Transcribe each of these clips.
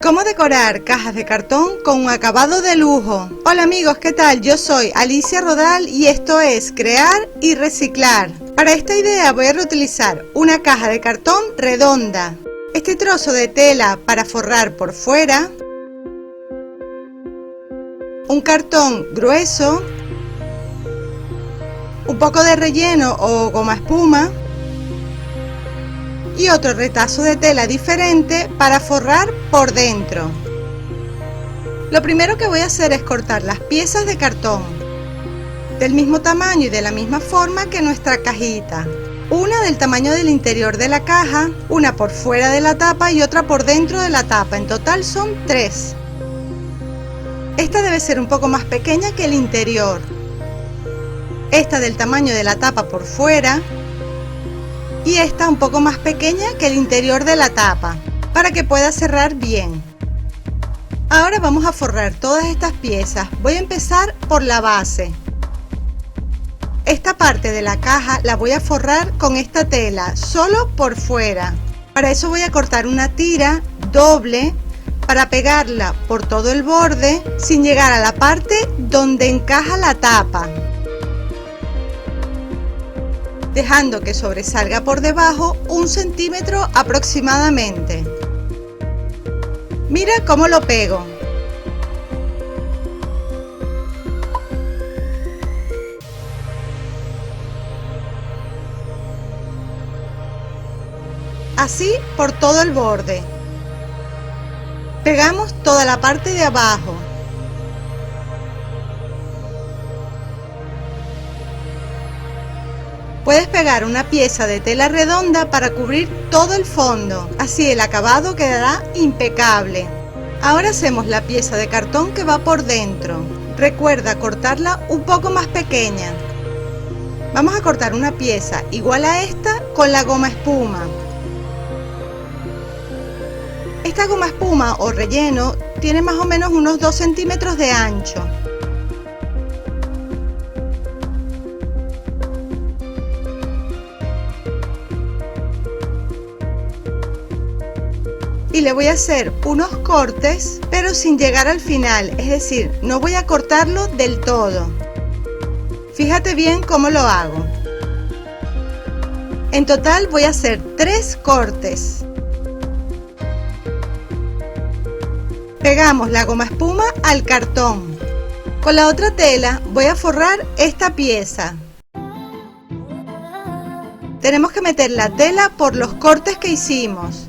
¿Cómo decorar cajas de cartón con un acabado de lujo? Hola amigos, ¿qué tal? Yo soy Alicia Rodal y esto es Crear y Reciclar. Para esta idea voy a reutilizar una caja de cartón redonda, este trozo de tela para forrar por fuera, un cartón grueso, un poco de relleno o goma espuma y otro retazo de tela diferente para forrar por dentro. Lo primero que voy a hacer es cortar las piezas de cartón del mismo tamaño y de la misma forma que nuestra cajita. Una del tamaño del interior de la caja, una por fuera de la tapa y otra por dentro de la tapa. En total son 3. Esta debe ser un poco más pequeña que el interior. Esta del tamaño de la tapa por fuera y esta un poco más pequeña que el interior de la tapa, para que pueda cerrar bien. Ahora vamos a forrar todas estas piezas. Voy a empezar por la base. Esta parte de la caja la voy a forrar con esta tela, solo por fuera. Para eso voy a cortar una tira doble para pegarla por todo el borde sin llegar a la parte donde encaja la tapa, dejando que sobresalga por debajo 1 centímetro aproximadamente. Mira cómo lo pego. Así por todo el borde. Pegamos toda la parte de abajo. Puedes pegar una pieza de tela redonda para cubrir todo el fondo, así el acabado quedará impecable. Ahora hacemos la pieza de cartón que va por dentro. Recuerda cortarla un poco más pequeña. Vamos a cortar una pieza igual a esta con la goma espuma. Esta goma espuma o relleno tiene más o menos unos 2 centímetros de ancho. Y le voy a hacer unos cortes, pero sin llegar al final, es decir, no voy a cortarlo del todo. Fíjate bien cómo lo hago. En total voy a hacer 3 cortes. Pegamos la goma espuma al cartón. Con la otra tela voy a forrar esta pieza. Tenemos que meter la tela por los cortes que hicimos.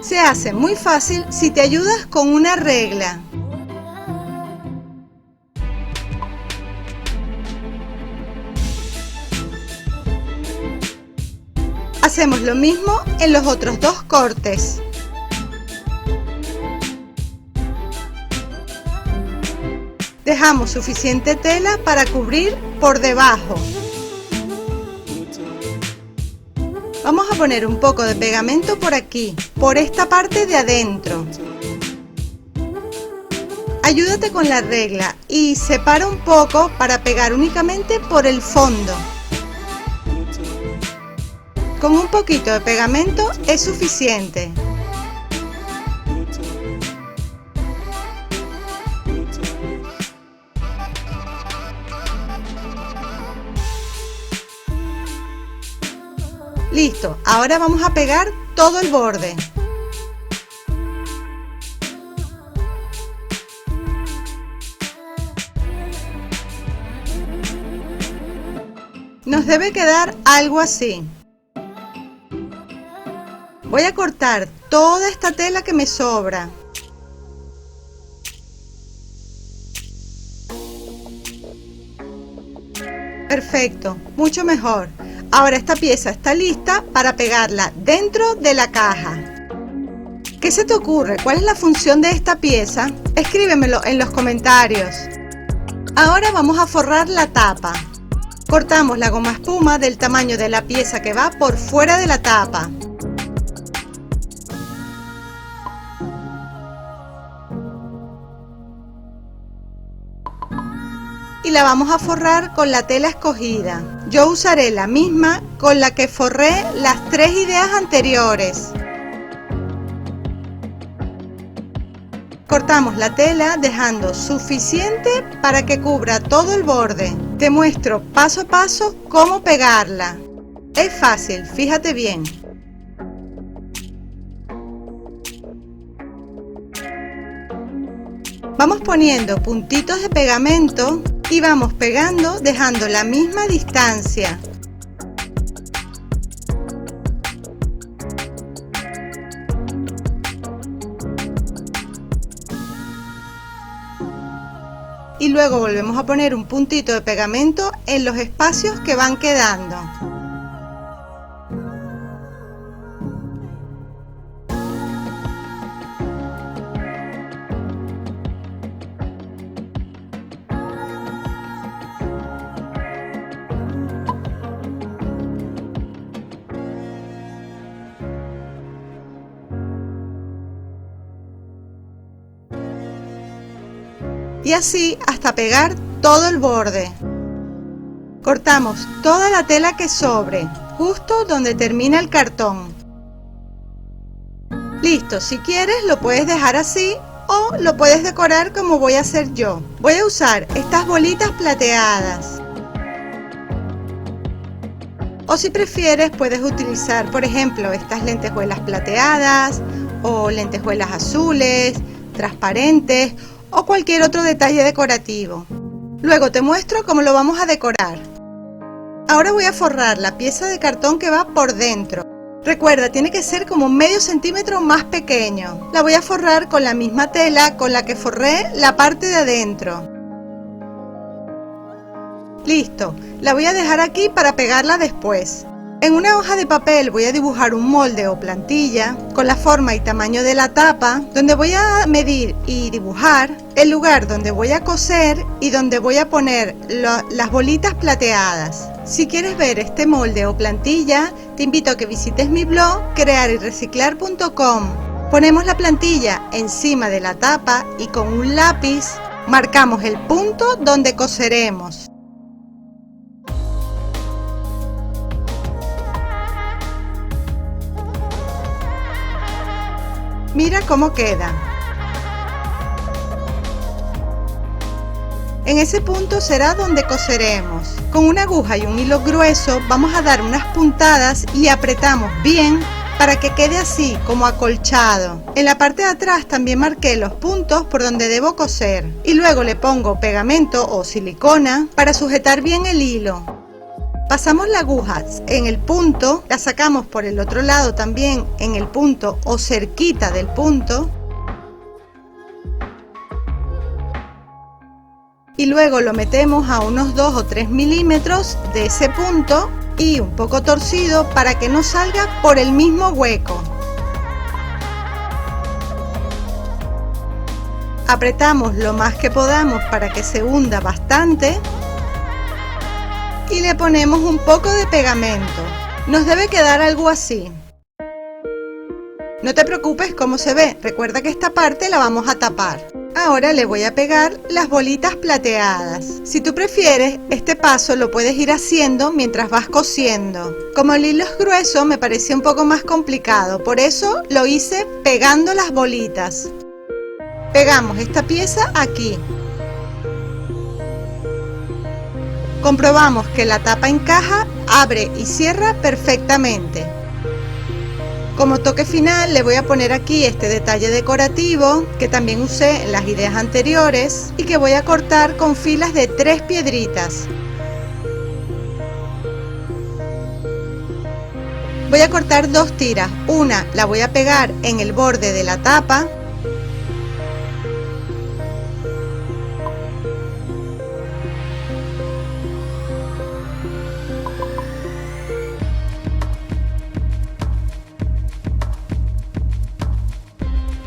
Se hace muy fácil si te ayudas con una regla. Hacemos lo mismo en los otros 2 cortes. Dejamos suficiente tela para cubrir por debajo. Vamos a poner un poco de pegamento por aquí, por esta parte de adentro. Ayúdate con la regla y separa un poco para pegar únicamente por el fondo. Con un poquito de pegamento es suficiente. Listo, ahora vamos a pegar todo el borde. Nos debe quedar algo así. Voy a cortar toda esta tela que me sobra. Perfecto, mucho mejor. Ahora esta pieza está lista para pegarla dentro de la caja. ¿Qué se te ocurre? ¿Cuál es la función de esta pieza? Escríbemelo en los comentarios. Ahora vamos a forrar la tapa. Cortamos la goma espuma del tamaño de la pieza que va por fuera de la tapa. Y la vamos a forrar con la tela escogida. Yo usaré la misma con la que forré las 3 ideas anteriores. Cortamos la tela dejando suficiente para que cubra todo el borde. Te muestro paso a paso cómo pegarla. Es fácil, fíjate bien. Vamos poniendo puntitos de pegamento y vamos pegando dejando la misma distancia. Y luego volvemos a poner un puntito de pegamento en los espacios que van quedando. Y así hasta pegar todo el borde. Cortamos toda la tela que sobre, justo donde termina el cartón. Listo, si quieres lo puedes dejar así o lo puedes decorar como voy a hacer yo. Voy a usar estas bolitas plateadas. O si prefieres puedes utilizar, por ejemplo, estas lentejuelas plateadas o lentejuelas azules, transparentes o cualquier otro detalle decorativo. Luego te muestro cómo lo vamos a decorar. Ahora voy a forrar la pieza de cartón que va por dentro. Recuerda, tiene que ser como medio centímetro más pequeño. La voy a forrar con la misma tela con la que forré la parte de adentro. Listo, la voy a dejar aquí para pegarla después. En una hoja de papel voy a dibujar un molde o plantilla con la forma y tamaño de la tapa, donde voy a medir y dibujar el lugar donde voy a coser y donde voy a poner las bolitas plateadas. Si quieres ver este molde o plantilla, te invito a que visites mi blog crearyreciclar.com. Ponemos la plantilla encima de la tapa y con un lápiz marcamos el punto donde coseremos. Mira cómo queda. En ese punto será donde coseremos. Con una aguja y un hilo grueso vamos a dar unas puntadas y apretamos bien para que quede así como acolchado. En la parte de atrás también marqué los puntos por donde debo coser y luego le pongo pegamento o silicona para sujetar bien el hilo. Pasamos la aguja en el punto, la sacamos por el otro lado también en el punto o cerquita del punto y luego lo metemos a unos 2 o 3 milímetros de ese punto y un poco torcido para que no salga por el mismo hueco. Apretamos lo más que podamos para que se hunda bastante y le ponemos un poco de pegamento. Nos debe quedar algo así. No te preocupes cómo se ve, recuerda que esta parte la vamos a tapar. Ahora le voy a pegar las bolitas plateadas. Si tú prefieres, este paso lo puedes ir haciendo mientras vas cosiendo. Como el hilo es grueso, me parecía un poco más complicado, por eso lo hice pegando las bolitas. Pegamos esta pieza aquí. Comprobamos que la tapa encaja, abre y cierra perfectamente. Como toque final le voy a poner aquí este detalle decorativo que también usé en las ideas anteriores y que voy a cortar con filas de 3 piedritas. Voy a cortar 2 tiras, una la voy a pegar en el borde de la tapa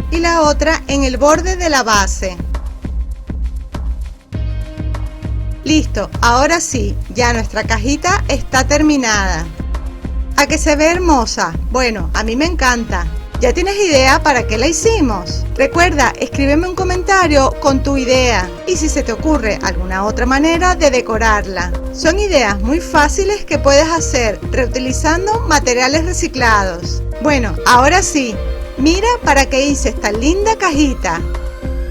y la otra en el borde de la base. Listo, ahora sí, ya nuestra cajita está terminada. ¿A que se ve hermosa? Bueno, a mí me encanta. ¿Ya tienes idea para qué la hicimos? Recuerda, escríbeme un comentario con tu idea y si se te ocurre alguna otra manera de decorarla. Son ideas muy fáciles que puedes hacer reutilizando materiales reciclados. Bueno, ahora sí. Mira para qué hice esta linda cajita.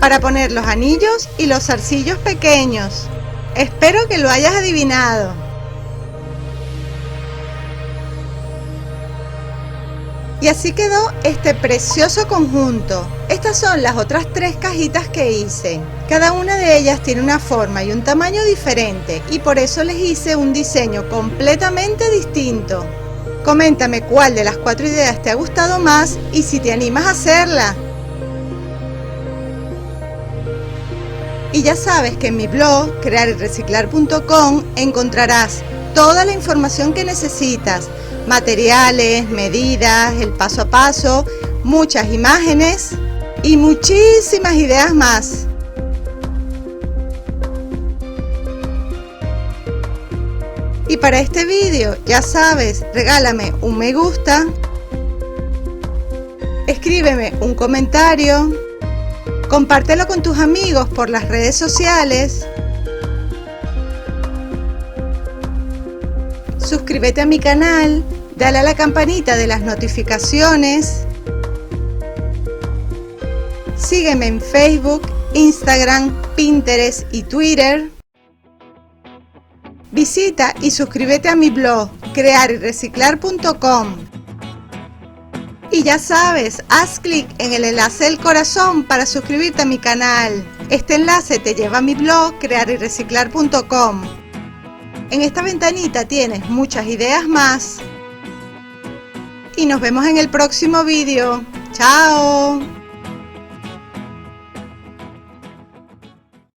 para poner los anillos y los zarcillos pequeños. Espero que lo hayas adivinado. Y así quedó este precioso conjunto. Estas son las otras 3 cajitas que hice. Cada una de ellas tiene una forma y un tamaño diferente y por eso les hice un diseño completamente distinto. Coméntame cuál de las 4 ideas te ha gustado más y si te animas a hacerla. Y ya sabes que en mi blog crearyreciclar.com encontrarás toda la información que necesitas, materiales, medidas, el paso a paso, muchas imágenes y muchísimas ideas más. Y para este vídeo, ya sabes, regálame un me gusta, escríbeme un comentario, compártelo con tus amigos por las redes sociales, suscríbete a mi canal, dale a la campanita de las notificaciones, sígueme en Facebook, Instagram, Pinterest y Twitter. Visita y suscríbete a mi blog crearyreciclar.com. Y ya sabes, haz clic en el enlace del corazón para suscribirte a mi canal. Este enlace te lleva a mi blog crearyreciclar.com. En esta ventanita tienes muchas ideas más. Y nos vemos en el próximo vídeo. ¡Chao!